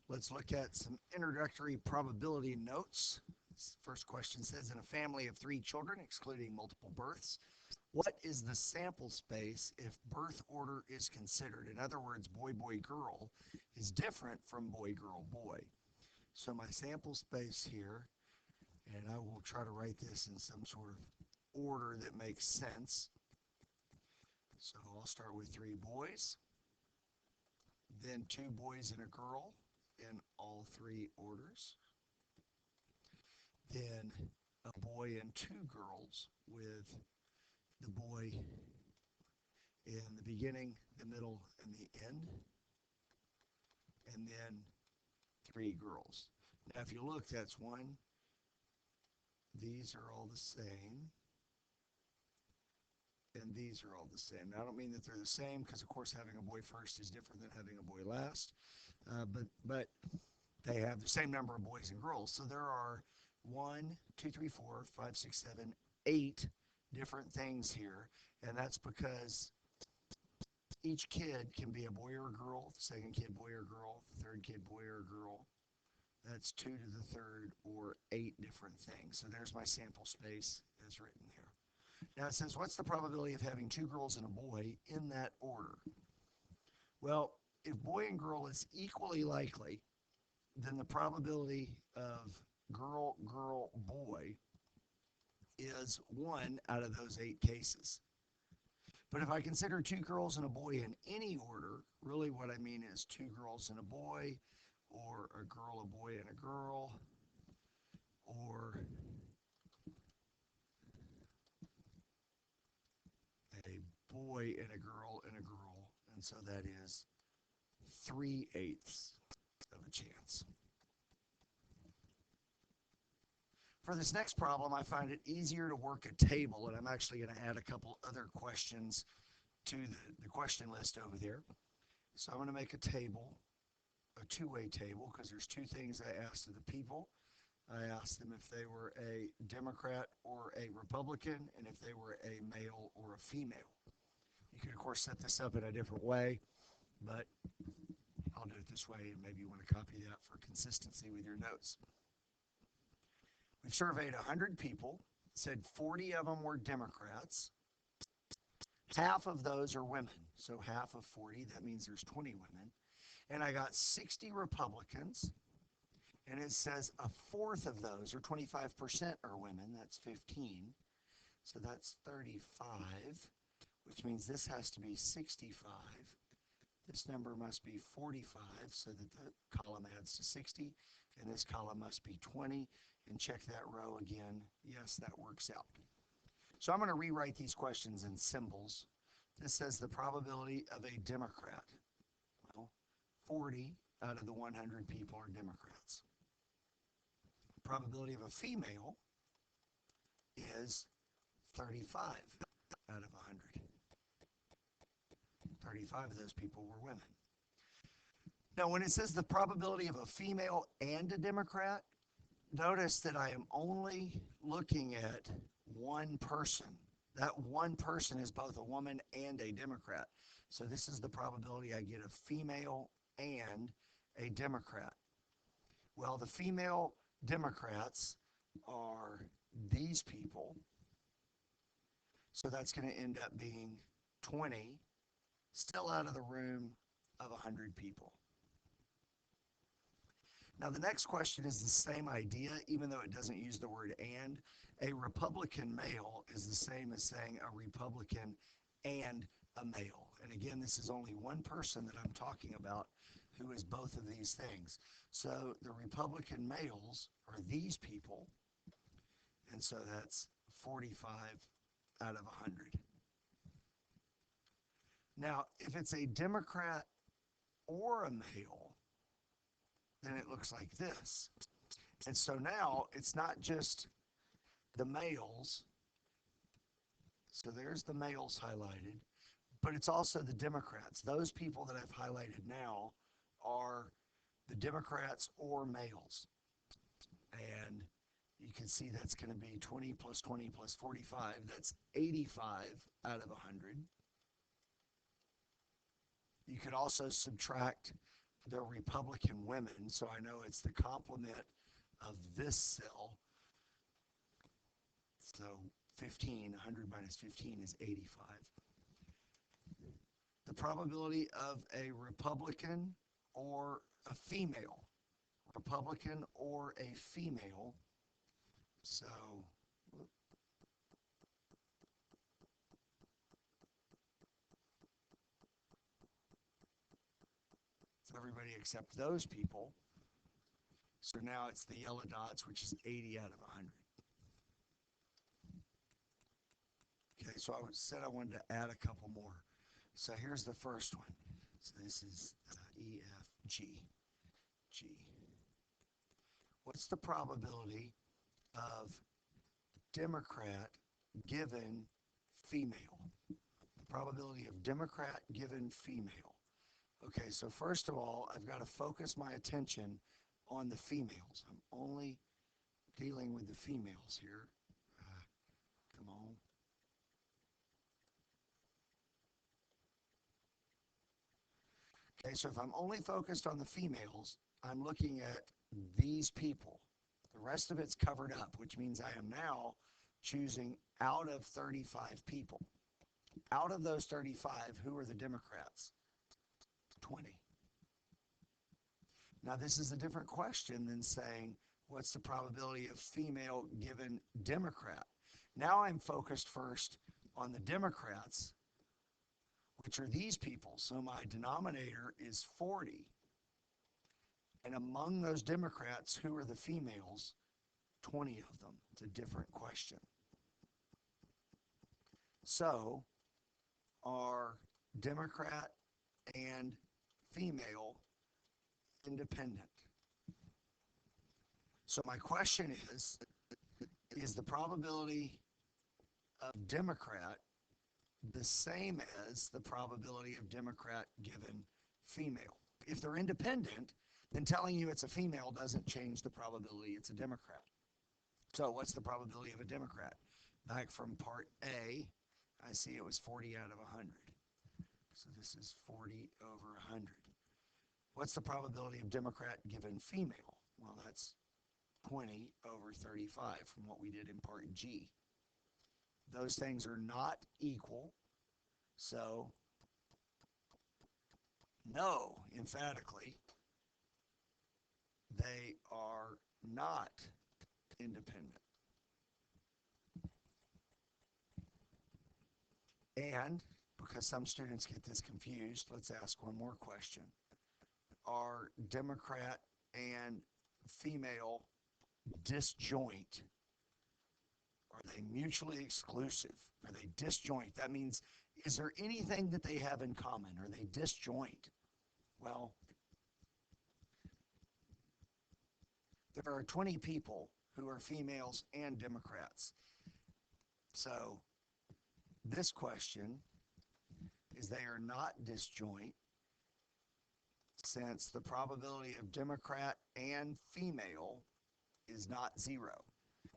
Let's look at some introductory probability notes. First question says, in a family of 3 children, excluding multiple births, what is the sample space if birth order is considered? In other words, boy, boy, girl is different from boy, girl, boy. So my sample space here, and I will try to write this in some sort of order that makes sense. So I'll start with 3 boys, then 2 boys and a girl in all 3 orders, then a boy and 2 girls with the boy in the beginning, the middle, and the end, and then 3 girls. Now, if you look, that's one. These are all the same, and these are all the same. Now, I don't mean that they're the same because, of course, having a boy first is different than having a boy last, but they have the same number of boys and girls. So there are 1, 2, 3, 4, 5, 6, 7, 8 different things here, and that's because each kid can be a boy or a girl, the second kid boy or girl, the third kid boy or girl. That's 2 to the third, or 8 different things. So there's my sample space as written here. Now it says, what's the probability of having 2 girls and a boy in that order? Well, if boy and girl is equally likely, then the probability of girl, girl, boy is 1 out of those 8 cases. But if I consider 2 girls and a boy in any order, really what I mean is 2 girls and a boy, or a girl, a boy, and a girl, or a boy and a girl and a girl, and so that is 3/8 of a chance. For this next problem, I find it easier to work a table, and I'm actually going to add a couple other questions to the question list over there. So I'm going to make a table, a two-way table, because there's 2 things I asked of the people. I asked them if they were a Democrat or a Republican, and if they were a male or a female. You could, of course, set this up in a different way, but I'll do it this way, and maybe you want to copy that for consistency with your notes. We've surveyed 100 people, said 40 of them were Democrats. Half of those are women, so half of 40, that means there's 20 women. And I got 60 Republicans, and it says a fourth of those, or 25%, are women. That's 15. So that's 35, which means this has to be 65. This number must be 45, so that the column adds to 60, and this column must be 20. And check that row again. Yes, that works out. So I'm going to rewrite these questions in symbols. This says the probability of a Democrat. Well, 40 out of the 100 people are Democrats. Probability of a female is 35 out of 100. 35 of those people were women. Now, when it says the probability of a female and a Democrat, notice that I am only looking at one person. That one person is both a woman and a Democrat. So this is the probability I get a female and a Democrat. Well, the female Democrats are these people. So that's going to end up being 20, still out of the room of 100 people. Now, the next question is the same idea, even though it doesn't use the word and. A Republican male is the same as saying a Republican and a male. And again, this is only one person that I'm talking about who is both of these things. So the Republican males are these people, and so that's 45 out of 100. Now, if it's a Democrat or a male, then it looks like this. And so now it's not just the males. So there's the males highlighted, but it's also the Democrats. Those people that I've highlighted now are the Democrats or males. And you can see that's going to be 20 plus 20 plus 45. That's 85 out of 100. You could also subtract they're Republican women, so I know it's the complement of this cell. So 15, 100 minus 15 is 85. The probability of a Republican or a female. Republican or a female. So everybody except those people. So now it's the yellow dots, which is 80 out of 100. Okay, so I said I wanted to add a couple more. So here's the first one. So this is E, F, G. G. What's the probability of Democrat given female? The probability of Democrat given female. Okay, so first of all, I've got to focus my attention on the females. I'm only dealing with the females here. Come on. Okay, so if I'm only focused on the females, I'm looking at these people. The rest of it's covered up, which means I am now choosing out of 35 people. Out of those 35, who are the Democrats? 20. Now, this is a different question than saying, what's the probability of female given Democrat? Now I'm focused first on the Democrats, which are these people. So my denominator is 40. And among those Democrats, who are the females? 20 of them. It's a different question. So are Democrat and female independent? So my question is the probability of Democrat the same as the probability of Democrat given female? If they're independent, then telling you it's a female doesn't change the probability it's a Democrat. So what's the probability of a Democrat? Back from part A, I see it was 40 out of 100. So this is 40 over 100. What's the probability of Democrat given female? Well, that's 20 over 35 from what we did in part G. Those things are not equal, so no, emphatically, they are not independent. And because some students get this confused, let's ask one more question. Are Democrat and female disjoint? Are they mutually exclusive? Are they disjoint? That means, is there anything that they have in common? Are they disjoint? Well, there are 20 people who are females and Democrats. So this question is they are not disjoint, since the probability of Democrat and female is not 0.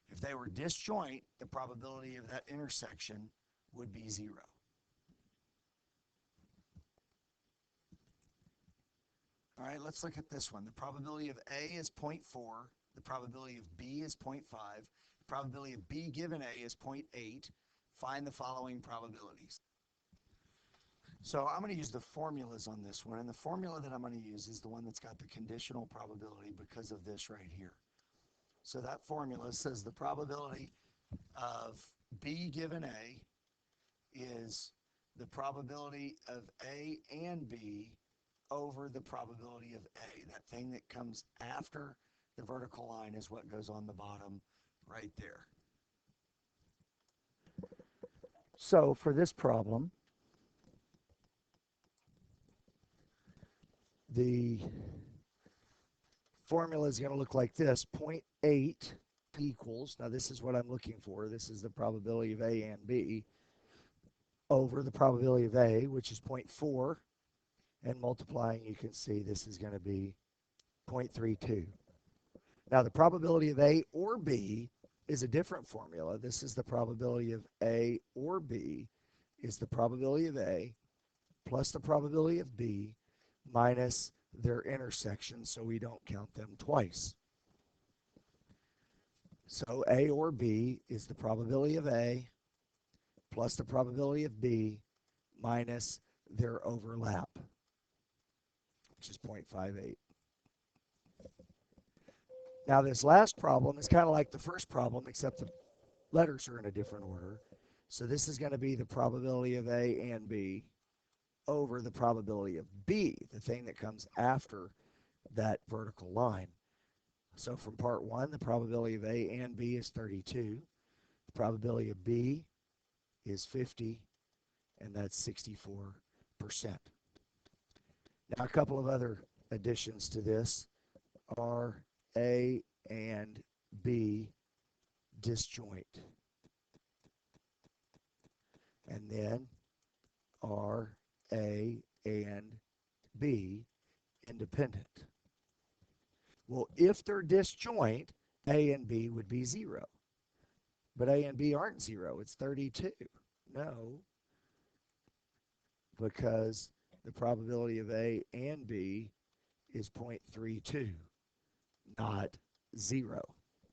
If they were disjoint, the probability of that intersection would be 0. All right, let's look at this one. The probability of A is 0.4. The probability of B is 0.5. The probability of B given A is 0.8. Find the following probabilities. So I'm going to use the formulas on this one, and the formula that I'm going to use is the one that's got the conditional probability because of this right here. So that formula says the probability of B given A is the probability of A and B over the probability of A. That thing that comes after the vertical line is what goes on the bottom right there. So for this problem, the formula is going to look like this. 0.8 equals, now this is what I'm looking for. This is the probability of A and B over the probability of A, which is 0.4. And multiplying, you can see this is going to be 0.32. Now the probability of A or B is a different formula. This is the probability of A or B is the probability of A plus the probability of B minus their intersection, so we don't count them twice. So A or B is the probability of A plus the probability of B minus their overlap, which is 0.58. Now this last problem is kind of like the first problem, except the letters are in a different order. So this is going to be the probability of A and B over the probability of B, the thing that comes after that vertical line. So from part 1, the probability of A and B is 32. The probability of B is 50, and that's 64%. Now a couple of other additions to this are A and B disjoint. And then are A and B independent? Well, if they're disjoint, A and B would be 0. But A and B aren't 0, it's 32. No, because the probability of A and B is 0.32, not 0.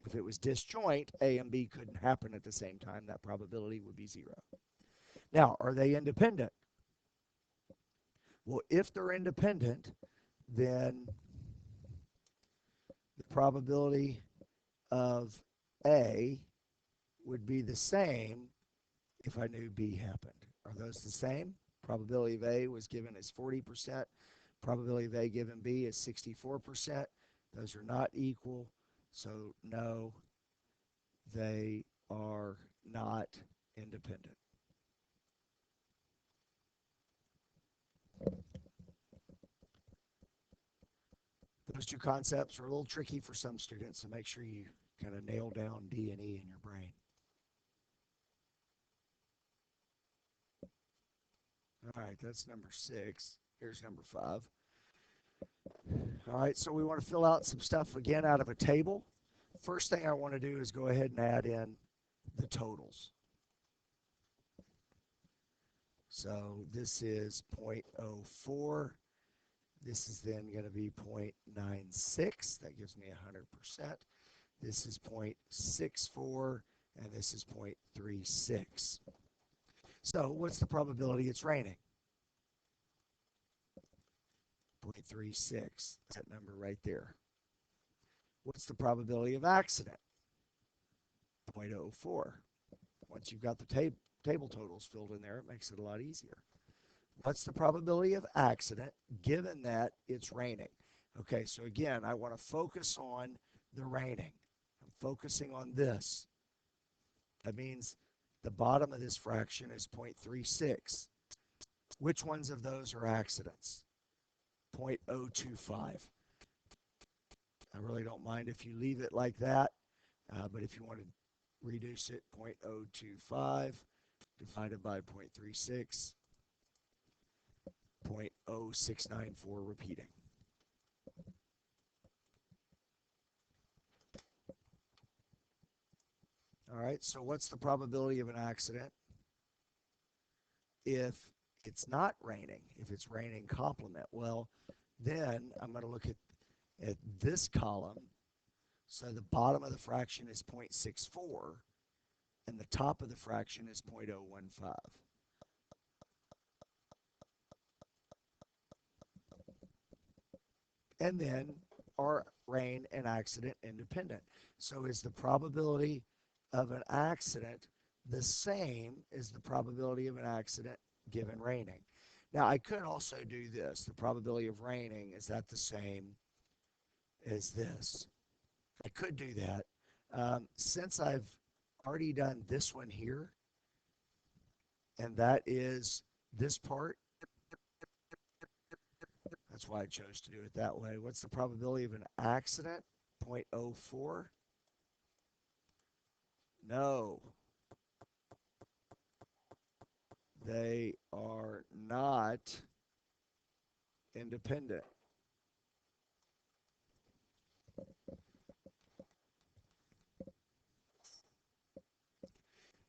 If it was disjoint, A and B couldn't happen at the same time. That probability would be 0. Now, are they independent? Well, if they're independent, then the probability of A would be the same if I knew B happened. Are those the same? Probability of A was given as 40%. Probability of A given B is 64%. Those are not equal, so no, they are not independent. Those two concepts are a little tricky for some students, so make sure you kind of nail down D and E in your brain. All right, that's number 6. Here's number 5. All right, so we want to fill out some stuff again out of a table. First thing I want to do is go ahead and add in the totals. So this is 0.04. This is then going to be 0.96. That gives me 100%. This is 0.64, and this is 0.36. So what's the probability it's raining? 0.36. That number right there. What's the probability of accident? 0.04. Once you've got the table totals filled in there, it makes it a lot easier. What's the probability of accident given that it's raining? Okay, so again, I want to focus on the raining. I'm focusing on this. That means the bottom of this fraction is 0.36. Which ones of those are accidents? 0.025. I really don't mind if you leave it like that, but if you want to reduce it, 0.025 divided by 0.36, 0.0694 repeating. All right, so what's the probability of an accident if it's not raining, if it's raining complement? Well, then I'm going to look at this column. So the bottom of the fraction is 0.64, and the top of the fraction is 0.015. And then are rain and accident independent? So is the probability of an accident the same as the probability of an accident given raining? Now I could also do this. The probability of raining, is that the same as this? I could do that. Since I've already done this one here, and that is this part, that's why I chose to do it that way. What's the probability of an accident? 0.04. No, they are not independent.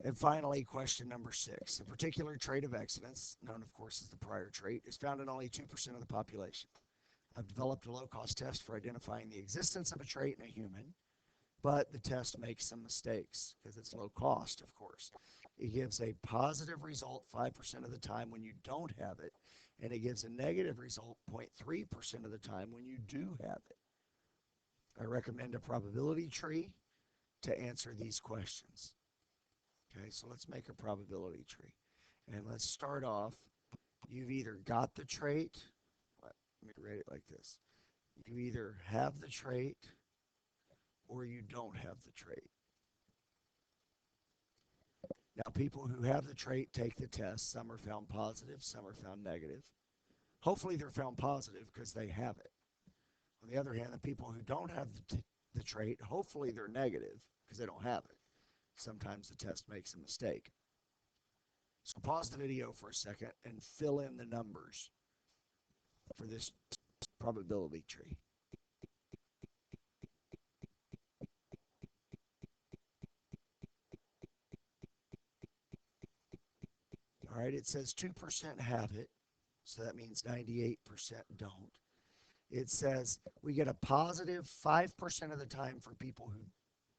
And finally, question number 6. A particular trait of excellence, known of course as the prior trait, is found in only 2% of the population. I've developed a low-cost test for identifying the existence of a trait in a human, but the test makes some mistakes because it's low cost, of course. It gives a positive result 5% of the time when you don't have it, and it gives a negative result 0.3% of the time when you do have it. I recommend a probability tree to answer these questions. Okay, so let's make a probability tree. And let's start off. You've either got the trait, let me write it like this. You either have the trait or you don't have the trait. Now, people who have the trait take the test. Some are found positive, some are found negative. Hopefully they're found positive because they have it. On the other hand, the people who don't have the trait, hopefully they're negative because they don't have it. Sometimes the test makes a mistake. So pause the video for a second and fill in the numbers for this probability tree. All right, it says 2% have it, so that means 98% don't. It says we get a positive 5% of the time for people who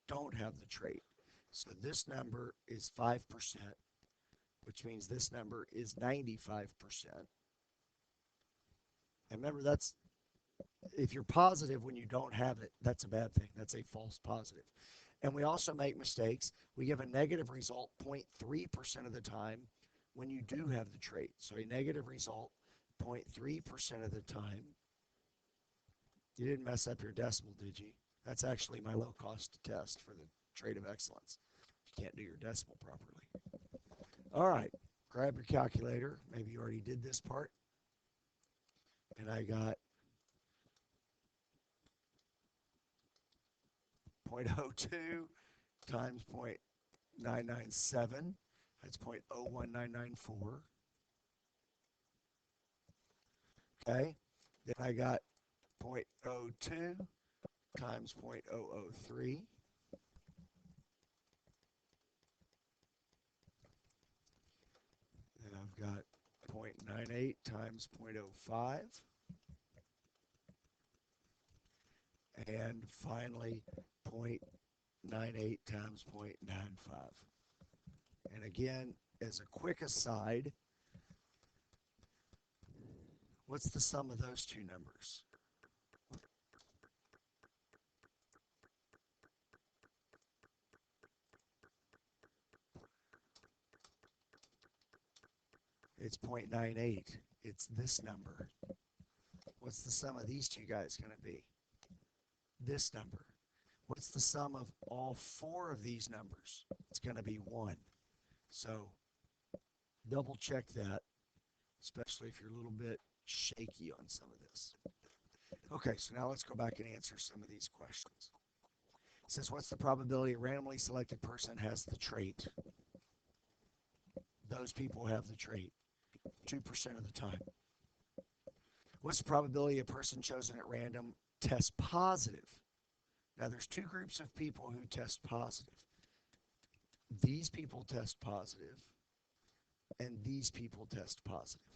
don't have the trait. So this number is 5%, which means this number is 95%. And remember, that's if you're positive when you don't have it, that's a bad thing. That's a false positive. And we also make mistakes. We give a negative result 0.3% of the time when you do have the trait. So a negative result 0.3% of the time. You didn't mess up your decimal, did you? That's actually my low-cost test for the trait of excellence. You can't do your decimal properly. All right, grab your calculator. Maybe you already did this part. And I got 0.02 times 0.997. That's 0.01994. Okay, then I got 0.02 times 0.003. Then I've got 0.98 times 0.05. And finally, 0.98 times 0.95. And again, as a quick aside, what's the sum of those two numbers? It's 0.98. It's this number. What's the sum of these two guys going to be? This number. What's the sum of all four of these numbers? It's going to be 1. So double check that, especially if you're a little bit shaky on some of this. Okay, so now let's go back and answer some of these questions. It says, what's the probability a randomly selected person has the trait? Those people have the trait 2% of the time. What's the probability a person chosen at random tests positive? Now, there's two groups of people who test positive. These people test positive, and these people test positive.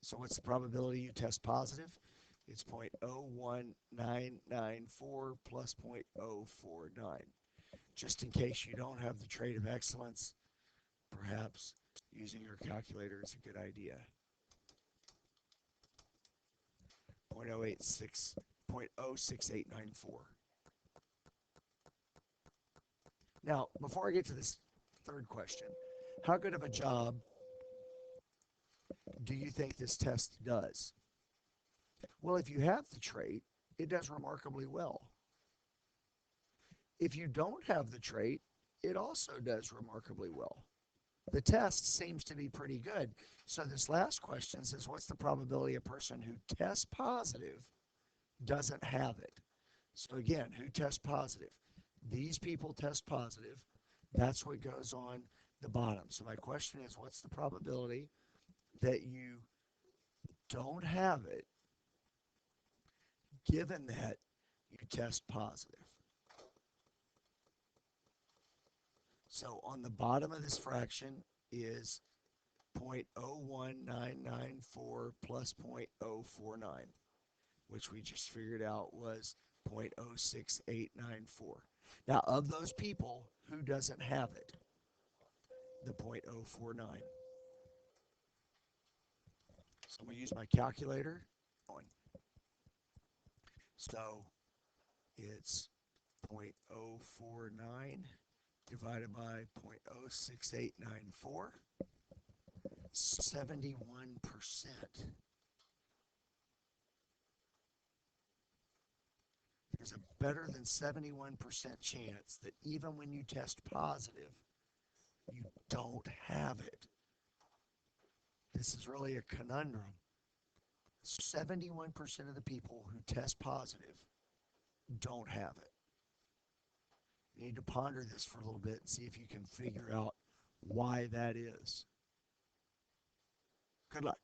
So what's the probability you test positive? It's 0.01994 plus 0.049. Just in case you don't have the trait of excellence, perhaps using your calculator is a good idea. 0.06894. Now, before I get to this third question, how good of a job do you think this test does? Well, if you have the trait, it does remarkably well. If you don't have the trait, it also does remarkably well. The test seems to be pretty good. So this last question says, what's the probability a person who tests positive doesn't have it? So again, who tests positive? These people test positive. That's what goes on the bottom. So my question is, what's the probability that you don't have it, given that you test positive? So on the bottom of this fraction is 0.01994 plus 0.049. which we just figured out was 0.06894. Now, of those people, who doesn't have it? The 0.049. So I'm going to use my calculator. So it's 0.049 divided by 0.06894, 71%. There's a better than 71% chance that even when you test positive, you don't have it. This is really a conundrum. 71% of the people who test positive don't have it. You need to ponder this for a little bit and see if you can figure out why that is. Good luck.